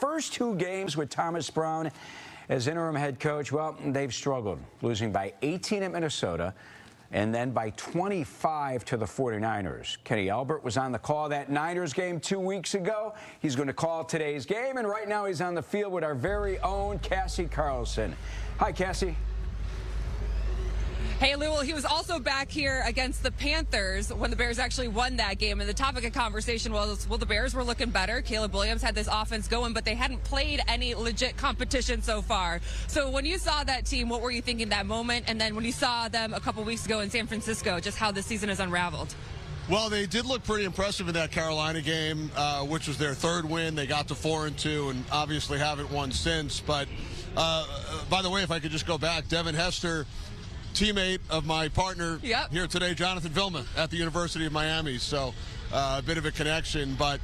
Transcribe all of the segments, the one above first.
first two games with Thomas Brown as interim head coach, well, they've struggled, losing by 18 at Minnesota and then by 25 to the 49ers. Kenny Albert was on the call that Niners game 2 weeks ago. He's going to call today's game, and right now he's on the field with our very own Cassie Carlson. Hi, Cassie. Hey, Lou, well, he was also back here against the Panthers when the Bears actually won that game. And the topic of conversation was, well, the Bears were looking better. Caleb Williams had this offense going, but they hadn't played any legit competition so far. So when you saw that team, what were you thinking that moment? And then when you saw them a couple weeks ago in San Francisco, just how this season has unraveled? Well, they did look pretty impressive in that Carolina game, which was their third win. They got to 4-2 and obviously haven't won since. But by the way, if I could just go back, Devin Hester, teammate of my partner here today, Jonathan Vilma, at the University of Miami. So a bit of a connection. But,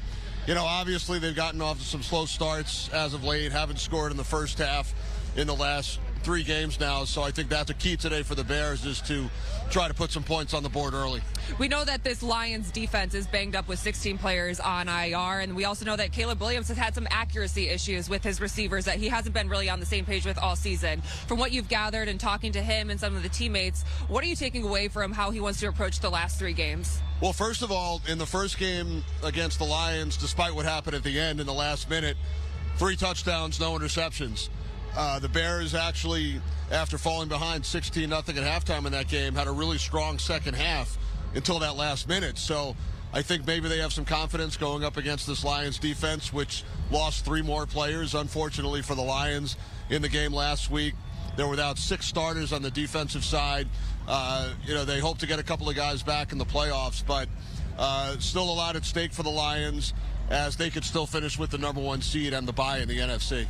you know, obviously they've gotten off to some slow starts as of late, haven't scored in the first half in the last 3 games now. So I think that's a key today for the Bears, is to try to put some points on the board early. We know that this Lions defense is banged up with 16 players on IR, and we also know that Caleb Williams has had some accuracy issues with his receivers that he hasn't been really on the same page with all season. From what you've gathered and talking to him and some of the teammates, what are you taking away from how he wants to approach the last 3 games? Well, first of all, in the first game against the Lions, despite what happened at the end in the last minute, 3 touchdowns, no interceptions. The Bears actually, after falling behind 16-0 at halftime in that game, had a really strong second half until that last minute. So I think maybe they have some confidence going up against this Lions defense, which lost 3 more players, unfortunately, for the Lions in the game last week. They were without 6 starters on the defensive side. You know, they hope to get a couple of guys back in the playoffs, but still a lot at stake for the Lions, as they could still finish with the #1 seed and the bye in the NFC.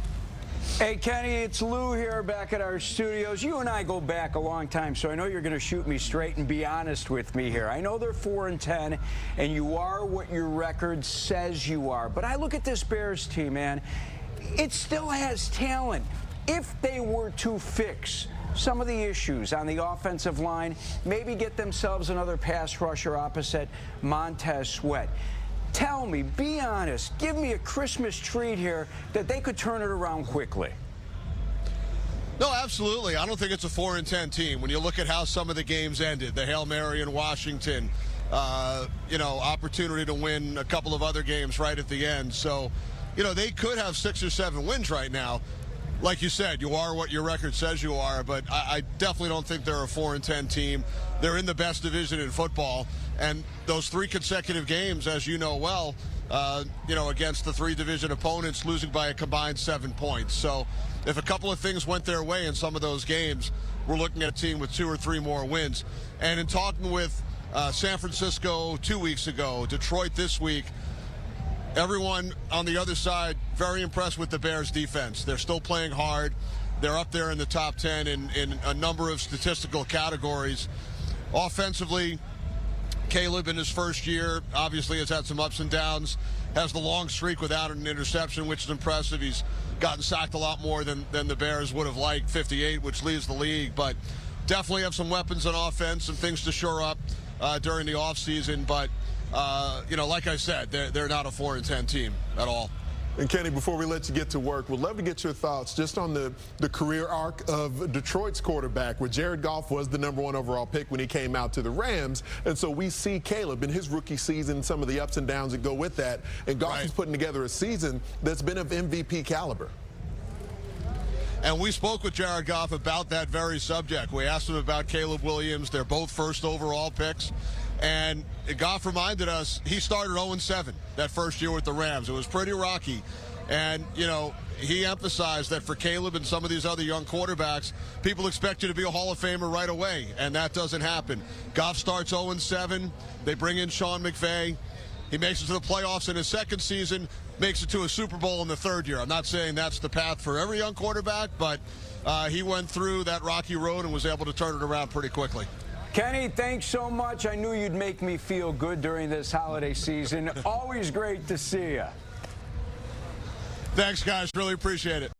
Hey, Kenny, it's Lou here back at our studios. You and I go back a long time, so I know you're going to shoot me straight and be honest with me here. I know they're 4-10, and you are what your record says you are. But I look at this Bears team, man. It still has talent. If they were to fix some of the issues on the offensive line, maybe get themselves another pass rusher opposite Montez Sweat, tell me, be honest, give me a Christmas treat here that they could turn it around quickly. No, absolutely. I don't think it's a 4-10 team. When you look at how some of the games ended, the Hail Mary in Washington, you know, opportunity to win a couple of other games right at the end. So, you know, they could have 6 or 7 wins right now. Like you said, you are what your record says you are, but I definitely don't think they're a 4-10 team. They're in the best division in football, and those 3 consecutive games, as you know well, you know, against the 3 division opponents, losing by a combined 7 points. So if a couple of things went their way in some of those games, we're looking at a team with 2 or 3 more wins. And in talking with San Francisco 2 weeks ago, Detroit this week, everyone on the other side very impressed with the Bears defense. They're still playing hard. They're up there in the top 10 in a number of statistical categories. Offensively, Caleb in his first year obviously has had some ups and downs, has the long streak without an interception, which is impressive. He's gotten sacked a lot more than the Bears would have liked, 58, which leads the league. But definitely have some weapons on offense, some things to shore up during the offseason. But you know, like I said, they're not a 4-10 team at all. And Kenny, before we let you get to work, we'd love to get your thoughts just on the career arc of Detroit's quarterback, where Jared Goff was the #1 overall pick when he came out to the Rams. And so we see Caleb in his rookie season, some of the ups and downs that go with that. And Goff is putting together a season that's been of MVP caliber. And we spoke with Jared Goff about that very subject. We asked him about Caleb Williams. They're both first overall picks. And Goff reminded us he started 0-7 that first year with the Rams. It was pretty rocky. And, you know, he emphasized that for Caleb and some of these other young quarterbacks, people expect you to be a Hall of Famer right away, and that doesn't happen. Goff starts 0-7. They bring in Sean McVay. He makes it to the playoffs in his second season, makes it to a Super Bowl in the third year. I'm not saying that's the path for every young quarterback, but he went through that rocky road and was able to turn it around pretty quickly. Kenny, thanks so much. I knew you'd make me feel good during this holiday season. Always great to see you. Thanks, guys. Really appreciate it.